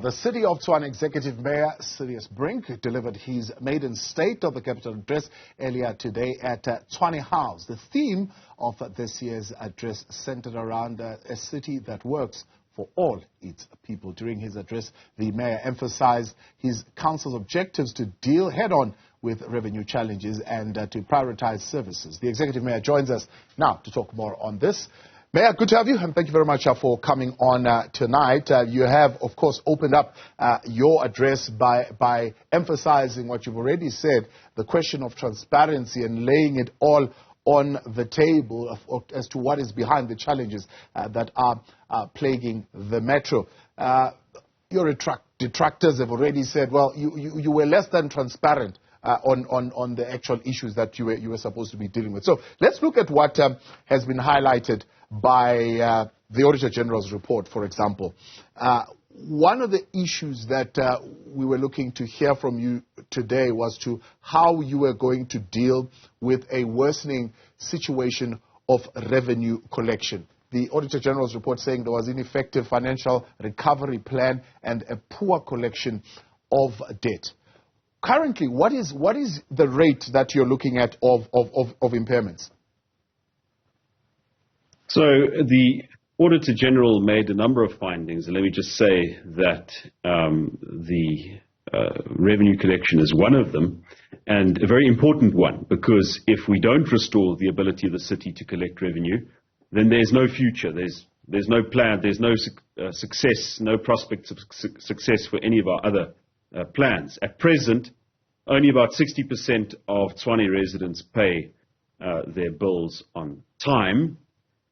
The City of Tshwane Executive Mayor Cilliers Brink delivered his maiden State of the Capital address earlier today at Tshwane House. The theme of this year's address centered around a city that works for all its people. During his address, the mayor emphasized his council's objectives to deal head-on with revenue challenges and to prioritize services. The executive mayor joins us now to talk more on this. Mayor, good to have you, and thank you very much for coming on tonight. You have, of course, opened up your address by emphasizing what you've already said, the question of transparency and laying it all on the table as to what is behind the challenges that are plaguing the metro. Your detractors have already said, well, you were less than transparent on the actual issues that you were supposed to be dealing with. So let's look at what has been highlighted by the Auditor General's report, for example. One of the issues that we were looking to hear from you today was to how you were going to deal with a worsening situation of revenue collection. The Auditor General's report saying there was ineffective financial recovery plan and a poor collection of debt. Currently, what is the rate that you're looking at of impairments? So the Auditor General made a number of findings, and let me just say that the revenue collection is one of them, and a very important one, because if we don't restore the ability of the city to collect revenue, then there's no future, there's no plan, there's no success, no prospect of success for any of our other plans. At present, only about 60% of Tshwane residents pay their bills on time.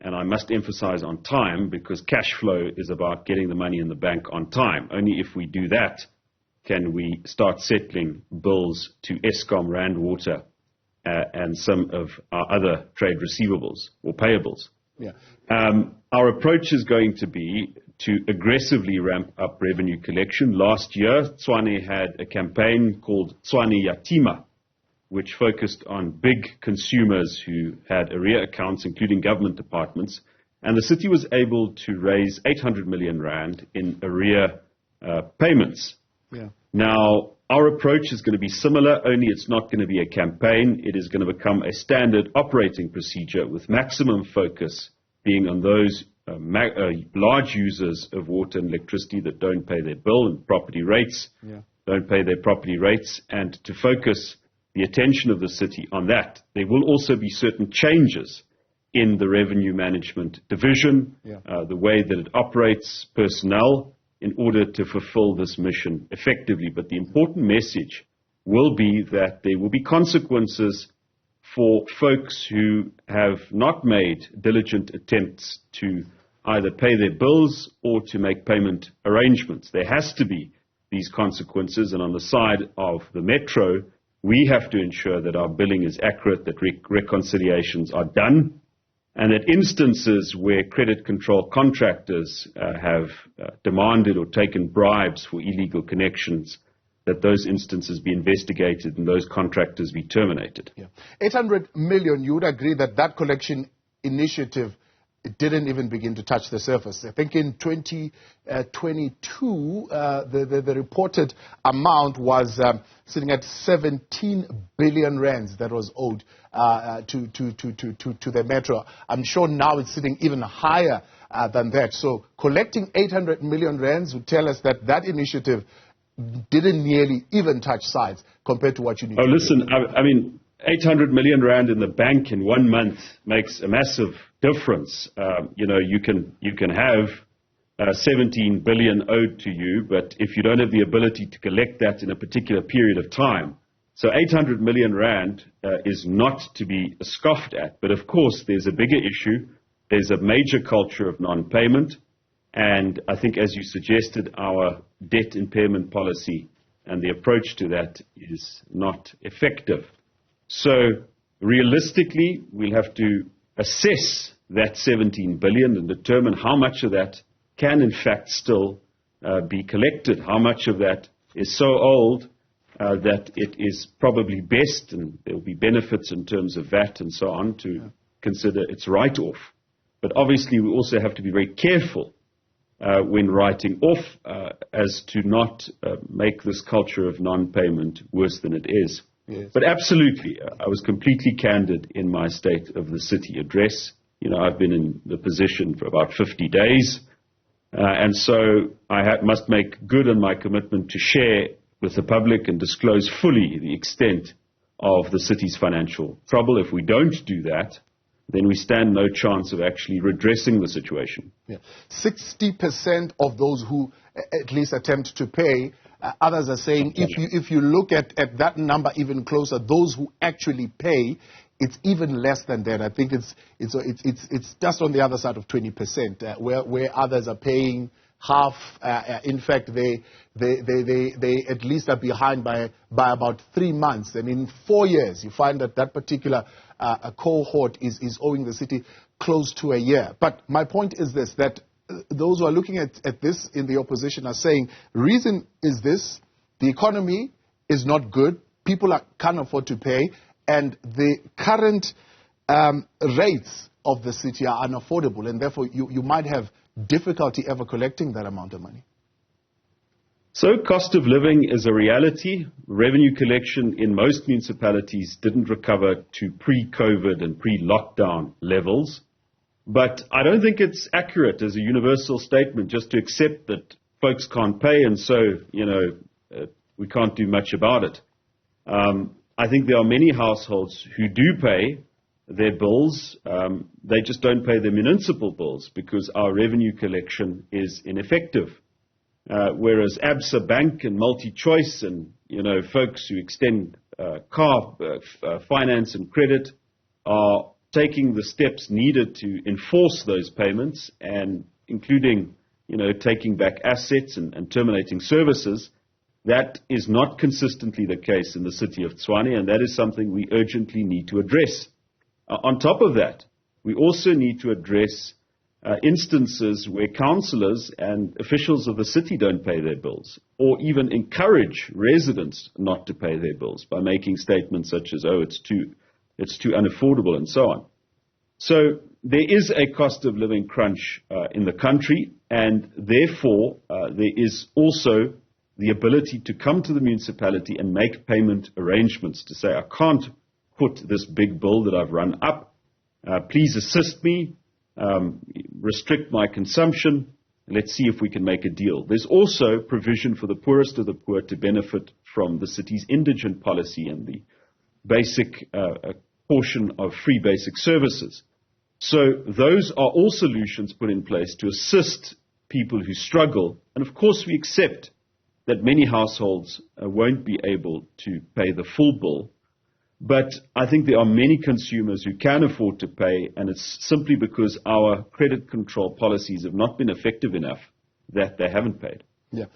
And I must emphasize on time, because cash flow is about getting the money in the bank on time. Only if we do that can we start settling bills to Eskom, Rand Water, and some of our other trade receivables or payables. Yeah. Our approach is going to be to aggressively ramp up revenue collection. Last year, Tshwane had a campaign called Tshwane Yatima, which focused on big consumers who had arrear accounts, including government departments. And the city was able to raise 800 million rand in arrear payments. Yeah. Now, our approach is going to be similar, only it's not going to be a campaign. It is going to become a standard operating procedure with maximum focus being on those large users of water and electricity that don't pay their bill and property rates, don't pay their property rates, and to focus the attention of the city on that. There will also be certain changes in the revenue management division, the way that it operates personnel, in order to fulfill this mission effectively. But the important message will be that there will be consequences for folks who have not made diligent attempts to either pay their bills or to make payment arrangements. There has to be these consequences, and on the side of the metro, we have to ensure that our billing is accurate, that reconciliations are done, and that instances where credit control contractors have demanded or taken bribes for illegal connections, that those instances be investigated and those contractors be terminated. 800 million, you would agree that that collection initiative, it didn't even begin to touch the surface. I think in 2022, the reported amount was sitting at 17 billion rands that was owed to the metro. I'm sure now it's sitting even higher than that. So collecting 800 million rands would tell us that that initiative didn't nearly even touch sides compared to what you need to do. Listen, I mean, 800 million rand in the bank in 1 month makes a massive difference. You can have 17 billion owed to you, but if you don't have the ability to collect that in a particular period of time. So 800 million rand is not to be scoffed at. But of course, there's a bigger issue. There's a major culture of non-payment. And I think, as you suggested, our debt impairment policy and the approach to that is not effective. So realistically, we'll have to assess that 17 billion and determine how much of that can in fact still be collected, how much of that is so old that it is probably best, and there will be benefits in terms of VAT and so on, to consider its write-off. But obviously we also have to be very careful when writing off as to not make this culture of non-payment worse than it is. Yes. But absolutely, I was completely candid in my State of the City address. You know, I've been in the position for about 50 days, and so I must make good on my commitment to share with the public and disclose fully the extent of the city's financial trouble. If we don't do that, then we stand no chance of actually redressing the situation. Yeah. 60% of those who at least attempt to pay, others are saying if you look at that number even closer, those who actually pay, it's even less than that. I think it's just on the other side of 20%, where others are paying half. In fact, they at least are behind by about 3 months, and in 4 years, you find that particular cohort is owing the city close to a year. But my point is this: that those who are looking at this in the opposition are saying, reason is this: the economy is not good, people can't afford to pay, and the current rates of the city are unaffordable, and therefore you might have difficulty ever collecting that amount of money. So cost of living is a reality. Revenue collection in most municipalities didn't recover to pre-COVID and pre-lockdown levels. But I don't think it's accurate as a universal statement just to accept that folks can't pay and so, we can't do much about it. I think there are many households who do pay their bills. They just don't pay their municipal bills because our revenue collection is ineffective. Whereas Absa Bank and MultiChoice and, folks who extend car finance and credit are taking the steps needed to enforce those payments and including, taking back assets and terminating services. That is not consistently the case in the city of Tshwane, and that is something we urgently need to address. On top of that, we also need to address instances where councillors and officials of the city don't pay their bills, or even encourage residents not to pay their bills by making statements such as, it's too unaffordable and so on. So there is a cost of living crunch in the country, and therefore there is also the ability to come to the municipality and make payment arrangements to say, I can't put this big bill that I've run up. Please assist me. Restrict my consumption. Let's see if we can make a deal. There's also provision for the poorest of the poor to benefit from the city's indigent policy and the basic portion of free basic services. So those are all solutions put in place to assist people who struggle. And of course we accept that many households won't be able to pay the full bill. But I think there are many consumers who can afford to pay, and it's simply because our credit control policies have not been effective enough that they haven't paid. Yeah.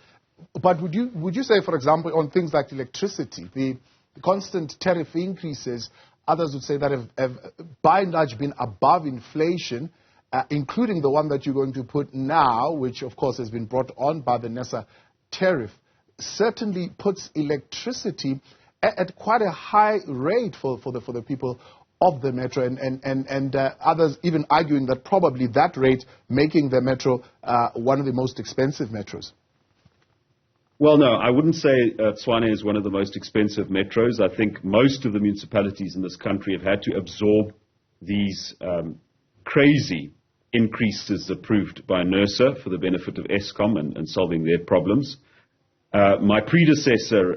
But would you say, for example, on things like electricity, the constant tariff increases, others would say that have by and large been above inflation, including the one that you're going to put now, which of course has been brought on by the NESA tariff, certainly puts electricity at quite a high rate for the people of the metro, and others even arguing that probably that rate making the metro one of the most expensive metros. Well, no, I wouldn't say Tshwane is one of the most expensive metros. I think most of the municipalities in this country have had to absorb these crazy increases approved by NERSA for the benefit of Eskom and solving their problems. My predecessor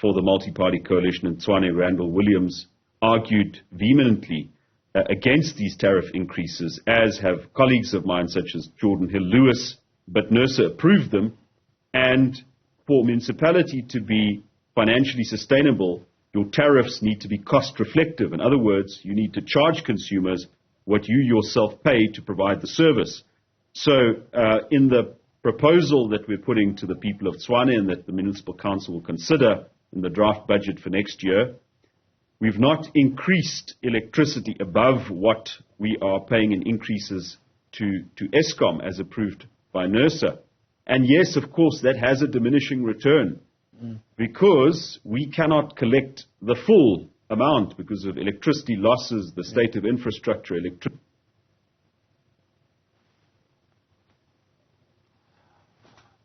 for the multi-party coalition in Tshwane, Randall Williams, argued vehemently against these tariff increases, as have colleagues of mine such as Jordan Hill-Lewis, but NERSA approved them. And for municipality to be financially sustainable, your tariffs need to be cost reflective. In other words, you need to charge consumers what you yourself pay to provide the service. So in the proposal that we're putting to the people of Tshwane and that the Municipal Council will consider in the draft budget for next year, we've not increased electricity above what we are paying in increases to Eskom as approved by NERSA. And yes, of course, that has a diminishing return because we cannot collect the full amount because of electricity losses, the state of infrastructure,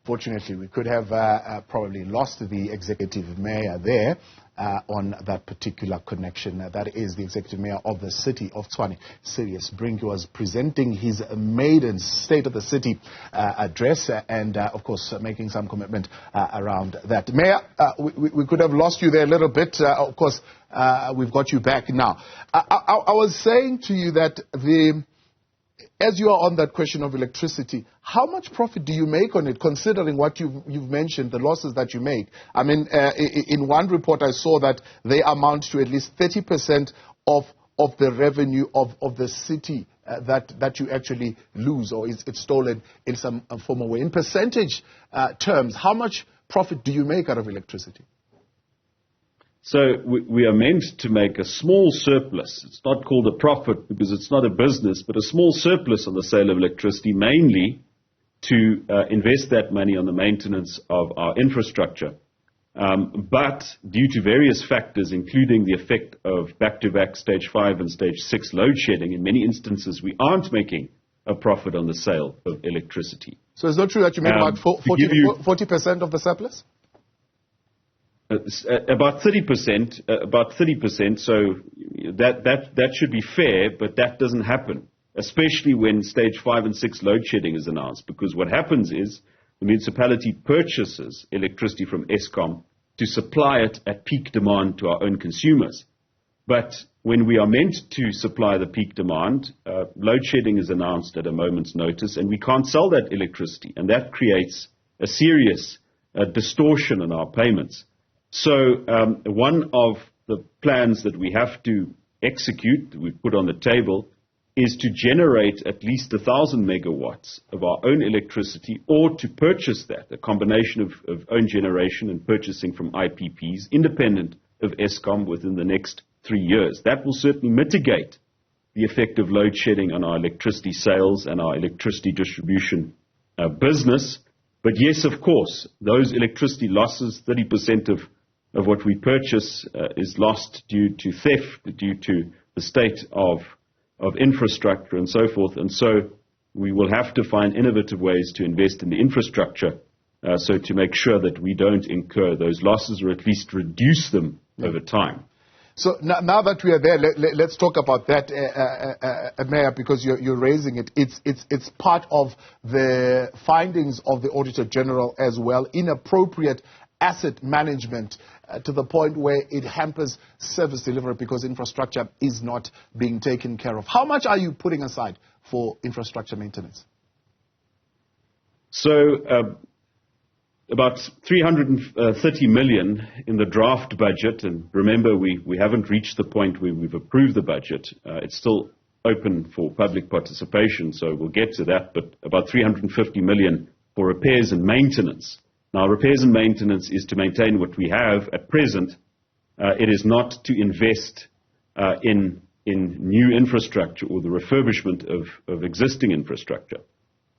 Unfortunately, we could have probably lost the executive mayor there on that particular connection. That is the executive mayor of the city of Tshwane, Cilliers Brink, was presenting his maiden State of the City address and, of course, making some commitment around that. Mayor, we could have lost you there a little bit. Of course, we've got you back now. I was saying to you that as you are on that question of electricity, how much profit do you make on it, considering what you've mentioned, the losses that you make? I mean, in one report I saw that they amount to at least 30% of the revenue of the city that you actually lose, or it's stolen in some form or way. In percentage terms, how much profit do you make out of electricity? So we are meant to make a small surplus. It's not called a profit because it's not a business, but a small surplus on the sale of electricity, mainly to invest that money on the maintenance of our infrastructure. But due to various factors, including the effect of back-to-back stage 5 and stage 6 load shedding, in many instances we aren't making a profit on the sale of electricity. So it's not true that you make about 40% of the surplus? About 30%, so that should be fair, but that doesn't happen, especially when stage 5 and 6 load shedding is announced, because what happens is the municipality purchases electricity from Eskom to supply it at peak demand to our own consumers. But when we are meant to supply the peak demand, load shedding is announced at a moment's notice, and we can't sell that electricity, and that creates a serious distortion in our payments. So one of the plans that we have to execute, that we've put on the table, is to generate at least 1,000 megawatts of our own electricity, or to purchase that, a combination of own generation and purchasing from IPPs, independent of Eskom, within the next 3 years. That will certainly mitigate the effect of load shedding on our electricity sales and our electricity distribution business. But yes, of course, those electricity losses, 30% of what we purchase is lost due to theft, due to the state of infrastructure and so forth. And so we will have to find innovative ways to invest in the infrastructure so to make sure that we don't incur those losses, or at least reduce them over time. So now that we are there, let's talk about that, Mayor, because you're raising it. It's part of the findings of the Auditor General as well, inappropriate asset management to the point where it hampers service delivery because infrastructure is not being taken care of. How much are you putting aside for infrastructure maintenance? So about 330 million in the draft budget, and remember we haven't reached the point where we've approved the budget. It's still open for public participation, so we'll get to that, but about 350 million for repairs and maintenance. Now, repairs and maintenance is to maintain what we have at present. It is not to invest in new infrastructure or the refurbishment of existing infrastructure.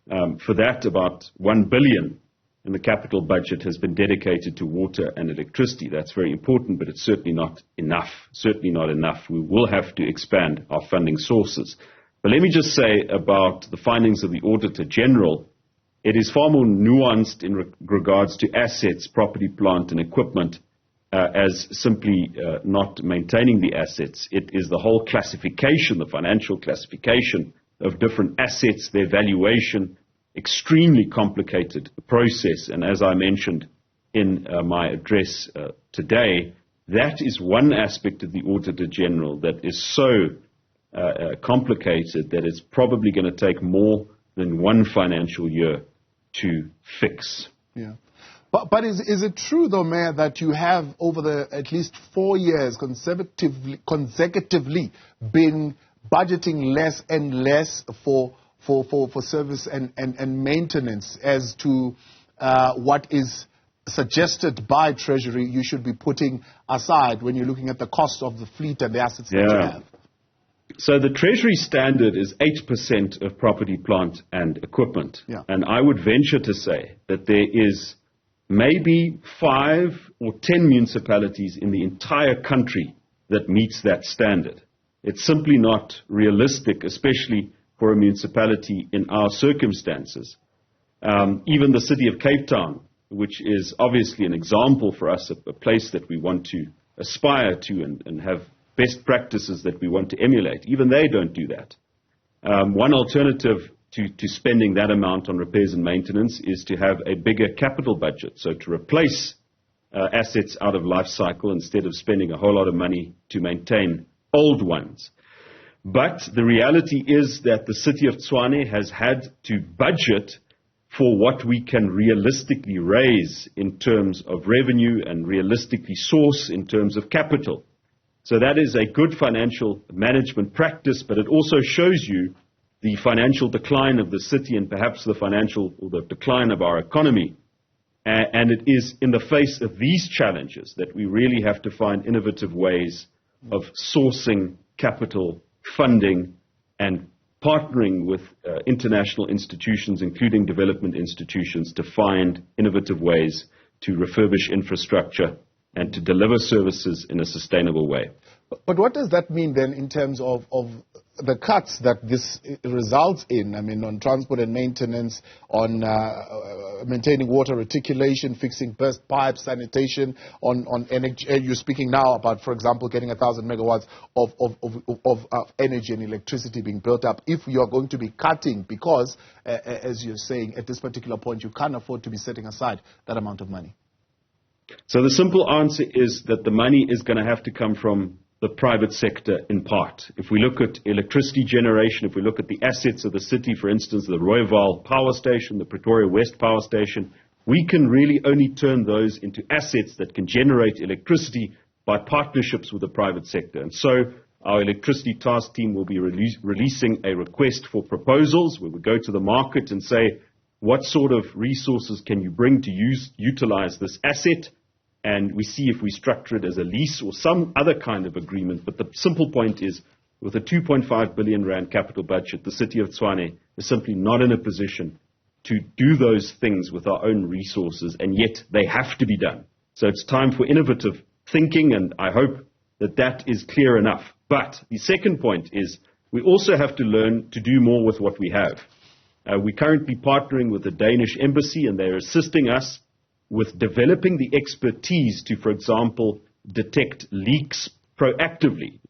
For that, about 1 billion in the capital budget has been dedicated to water and electricity. That's very important, but it's certainly not enough. Certainly not enough. We will have to expand our funding sources. But let me just say about the findings of the Auditor General. It is far more nuanced in regards to assets, property, plant, and equipment as simply not maintaining the assets. It is the whole classification, the financial classification of different assets, their valuation, extremely complicated process. And as I mentioned in my address today, that is one aspect of the Auditor General that is so complicated that it's probably going to take more than one financial year to fix. Yeah. But is it true, though, Mayor, that you have over the at least 4 years consecutively been budgeting less and less for service and maintenance as to what is suggested by Treasury you should be putting aside when you're looking at the cost of the fleet and the assets that you have? So the Treasury standard is 8% of property, plant, and equipment. Yeah. And I would venture to say that there is maybe 5 or 10 municipalities in the entire country that meets that standard. It's simply not realistic, especially for a municipality in our circumstances, Even the city of Cape Town, which is obviously an example for us, a place that we want to aspire to and have best practices that we want to emulate, even they don't do that. One alternative to spending that amount on repairs and maintenance is to have a bigger capital budget, so to replace assets out of life cycle instead of spending a whole lot of money to maintain old ones. But the reality is that the city of Tshwane has had to budget for what we can realistically raise in terms of revenue and realistically source in terms of capital. So that is a good financial management practice, but it also shows you the financial decline of the city and perhaps the financial or the decline of our economy. And it is in the face of these challenges that we really have to find innovative ways of sourcing capital, funding, and partnering with international institutions, including development institutions, to find innovative ways to refurbish infrastructure and to deliver services in a sustainable way. But what does that mean then in terms of the cuts that this results in? I mean, on transport and maintenance, on maintaining water reticulation, fixing burst pipes, sanitation, on energy. You're speaking now about, for example, getting 1,000 megawatts of energy and electricity being built up. If you are going to be cutting, because, as you're saying, at this particular point, you can't afford to be setting aside that amount of money. So the simple answer is that the money is going to have to come from the private sector in part. If we look at electricity generation, if we look at the assets of the city, for instance, the Rooiwal power station, the Pretoria West power station, we can really only turn those into assets that can generate electricity by partnerships with the private sector. And so our electricity task team will be releasing a request for proposals where we go to the market and say, what sort of resources can you bring to utilize this asset? And we see if we structure it as a lease or some other kind of agreement. But the simple point is, with a 2.5 billion rand capital budget, the city of Tshwane is simply not in a position to do those things with our own resources, and yet they have to be done. So it's time for innovative thinking, and I hope that that is clear enough. But the second point is, we also have to learn to do more with what we have. We're currently partnering with the Danish embassy, and they're assisting us with developing the expertise to, for example, detect leaks proactively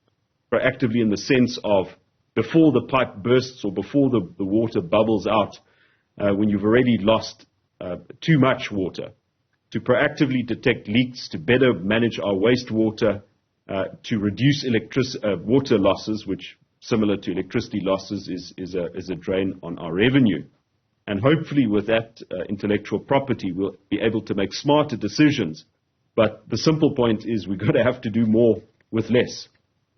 in the sense of before the pipe bursts or before the water bubbles out, when you've already lost too much water, to proactively detect leaks, to better manage our wastewater, to reduce water losses, which, similar to electricity losses, is a drain on our revenue. And hopefully with that intellectual property, we'll be able to make smarter decisions. But the simple point is we've got to have to do more with less.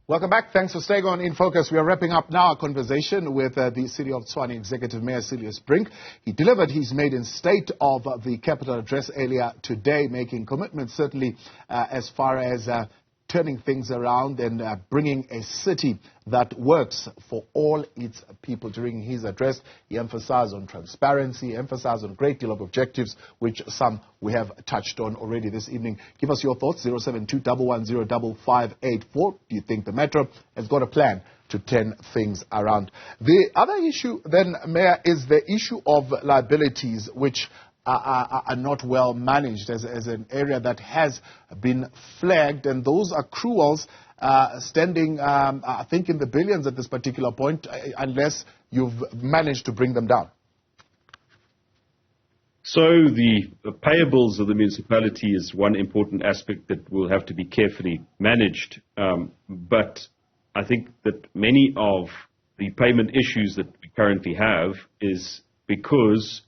Welcome back. Thanks for staying on In Focus. We are wrapping up now a conversation with the City of Tshwane Executive Mayor Cilliers Brink. He delivered his maiden state of the capital address earlier today, making commitments certainly as far as turning things around and bringing a city that works for all its people. During his address, he emphasized on transparency, emphasized on a great deal of objectives, which some we have touched on already this evening. Give us your thoughts, 072-110-5584. Do you think the Metro has got a plan to turn things around? The other issue then, Mayor, is the issue of liabilities, which are not well managed as an area that has been flagged, and those accruals standing, I think, in the billions at this particular point, unless you've managed to bring them down. So the payables of the municipality is one important aspect that will have to be carefully managed. But I think that many of the payment issues that we currently have is because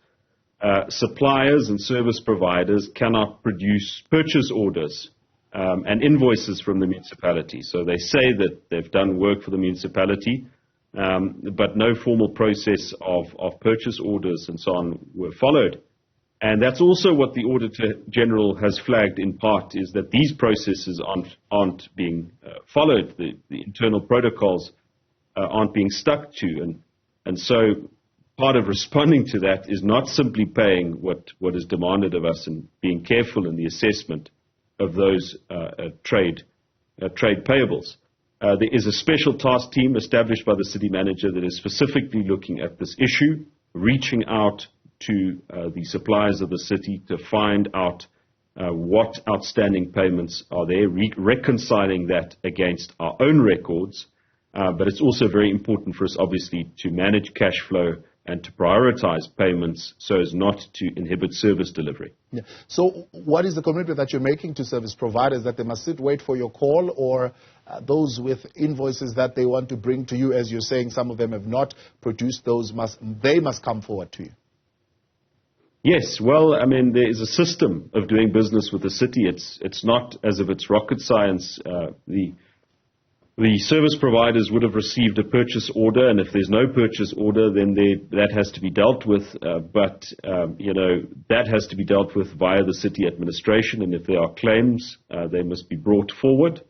suppliers and service providers cannot produce purchase orders and invoices from the municipality. So they say that they've done work for the municipality, but no formal process of purchase orders and so on were followed. And that's also what the Auditor General has flagged in part, is that these processes aren't being followed. The internal protocols aren't being stuck to. And so part of responding to that is not simply paying what is demanded of us and being careful in the assessment of those trade payables. There is a special task team established by the city manager that is specifically looking at this issue, reaching out to the suppliers of the city to find out what outstanding payments are there, reconciling that against our own records. But it's also very important for us, obviously, to manage cash flow and to prioritize payments so as not to inhibit service delivery. Yeah. So what is the commitment that you're making to service providers, that they must sit, wait for your call, or those with invoices that they want to bring to you, as you're saying, some of them have not produced those, they must come forward to you? Yes, well, I mean, there is a system of doing business with the city. It's not as if it's rocket science. The service providers would have received a purchase order, and if there's no purchase order, then that has to be dealt with. But that has to be dealt with via the city administration, and if there are claims, they must be brought forward,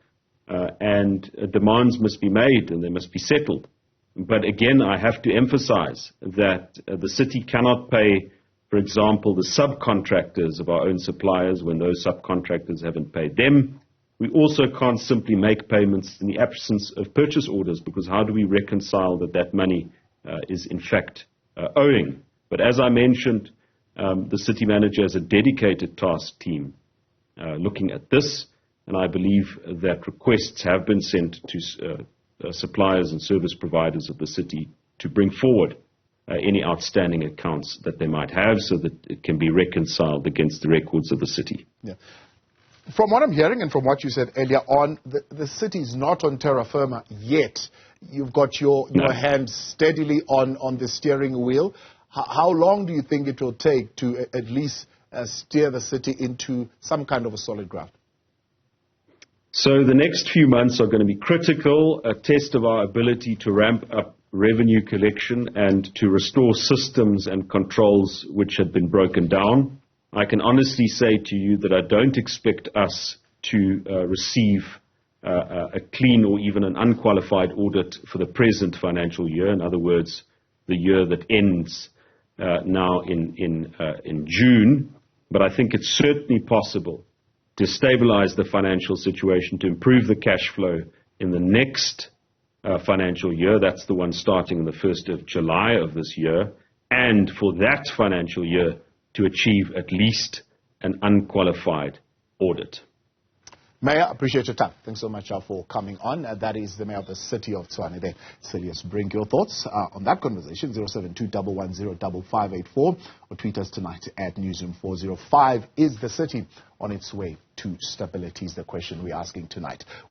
and demands must be made, and they must be settled. But again, I have to emphasize that the city cannot pay, for example, the subcontractors of our own suppliers when those subcontractors haven't paid them. We also can't simply make payments in the absence of purchase orders, because how do we reconcile that money is in fact owing? But as I mentioned, the city manager has a dedicated task team looking at this, and I believe that requests have been sent to suppliers and service providers of the city to bring forward any outstanding accounts that they might have so that it can be reconciled against the records of the city. Yeah. From what I'm hearing and from what you said earlier on, the city is not on terra firma yet. You've got your hand steadily on the steering wheel. How long do you think it will take to at least steer the city into some kind of a solid ground? So the next few months are going to be critical, a test of our ability to ramp up revenue collection and to restore systems and controls which had been broken down. I can honestly say to you that I don't expect us to receive a clean or even an unqualified audit for the present financial year. In other words, the year that ends now in June. But I think it's certainly possible to stabilize the financial situation, to improve the cash flow in the next financial year. That's the one starting on the 1st of July of this year. And for that financial year, to achieve at least an unqualified audit. Mayor, appreciate your time. Thanks so much for coming on. That is the Mayor of the City of Tshwane there, Cilliers Brink. Your thoughts on that conversation, 072-110-5584, or tweet us tonight at Newzroom405. Is the city on its way to stability is the question we're asking tonight.